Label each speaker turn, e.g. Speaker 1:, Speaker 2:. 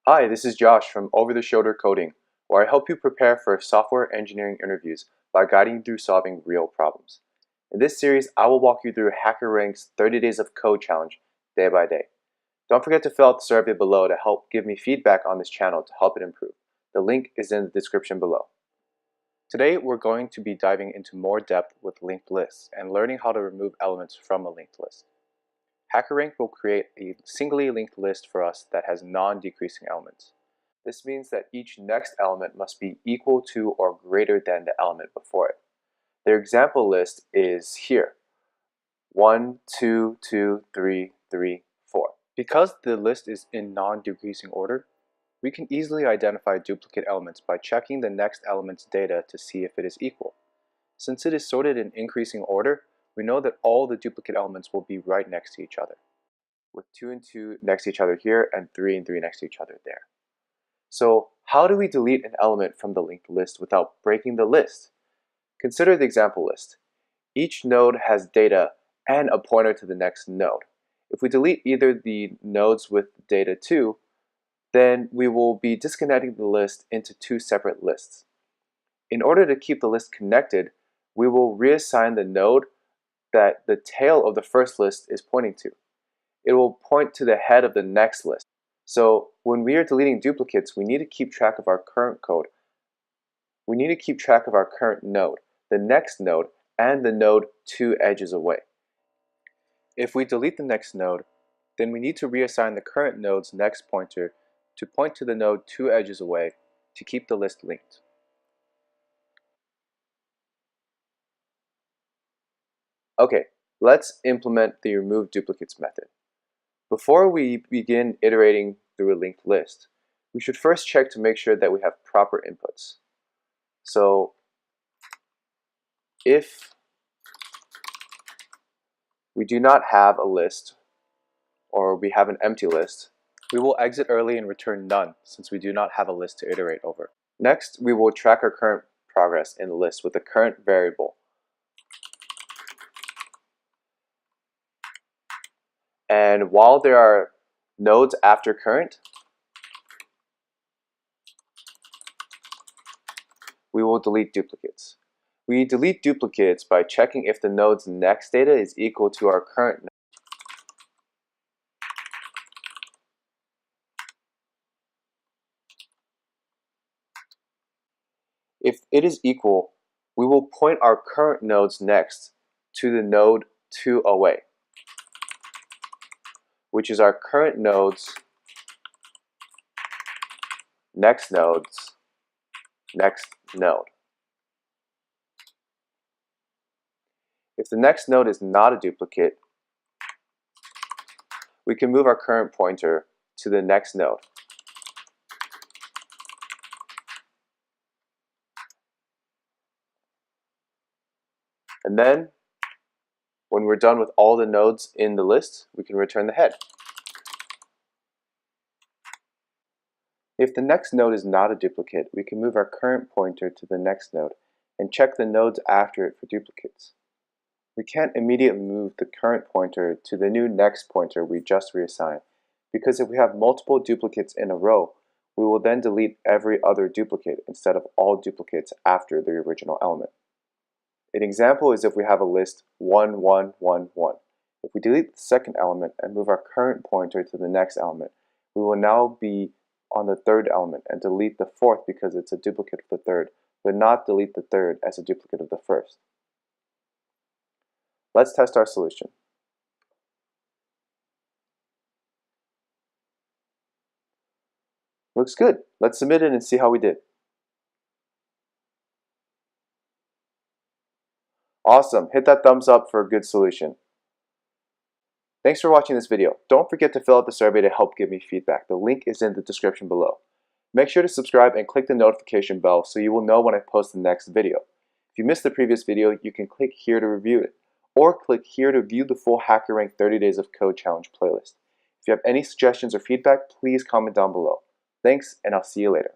Speaker 1: Hi, this is Josh from Over the Shoulder Coding, where I help you prepare for software engineering interviews by guiding you through solving real problems. In this series, I will walk you through HackerRank's 30 Days of Code challenge day by day. Don't forget to fill out the survey below to help give me feedback on this channel to help it improve. The link is in the description below. Today, we're going to be diving into more depth with linked lists and learning how to remove elements from a linked list. HackerRank will create a singly linked list for us that has non-decreasing elements. This means that each next element must be equal to or greater than the element before it. Their example list is here: 1, 2, 2, 3, 3, 4. Because the list is in non-decreasing order, we can easily identify duplicate elements by checking the next element's data to see if it is equal. Since it is sorted in increasing order, we know that all the duplicate elements will be right next to each other, with 2 and 2 next to each other here and 3 and 3 next to each other there. So how do we delete an element from the linked list without breaking the list? Consider the example list. Each node has data and a pointer to the next node. If we delete either the nodes with data 2, then we will be disconnecting the list into two separate lists. In order to keep the list connected, we will reassign the node that the tail of the first list is pointing to. It will point to the head of the next list. So when we are deleting duplicates, we need to keep track of our current code. We need to keep track of our current node, the next node, and the node 2 edges away. If we delete the next node, then we need to reassign the current node's next pointer to point to the node 2 edges away to keep the list linked. Okay, let's implement the remove duplicates method. Before we begin iterating through a linked list, we should first check to make sure that we have proper inputs. So if we do not have a list, or we have an empty list, we will exit early and return none, since we do not have a list to iterate over. Next, we will track our current progress in the list with the current variable. And while there are nodes after current, we will delete duplicates. We delete duplicates by checking if the node's next data is equal to our current node. If it is equal, we will point our current node's next to the node 2 away, which is our current node's next node's next node. If the next node is not a duplicate, we can move our current pointer to the next node. And then, when we're done with all the nodes in the list, we can return the head. If the next node is not a duplicate, we can move our current pointer to the next node and check the nodes after it for duplicates. We can't immediately move the current pointer to the new next pointer we just reassigned, because if we have multiple duplicates in a row, we will then delete every other duplicate instead of all duplicates after the original element. An example is if we have a list 1, 1, 1, 1. If we delete the second element and move our current pointer to the next element, we will now be on the third element and delete the fourth because it's a duplicate of the third, but not delete the third as a duplicate of the first. Let's test our solution. Looks good. Let's submit it and see how we did. Awesome. Hit that thumbs up for a good solution. Thanks for watching this video. Don't forget to fill out the survey to help give me feedback. The link is in the description below. Make sure to subscribe and click the notification bell so you will know when I post the next video. If you missed the previous video, you can click here to review it, or click here to view the full HackerRank 30 Days of Code Challenge playlist. If you have any suggestions or feedback, please comment down below. Thanks, and I'll see you later.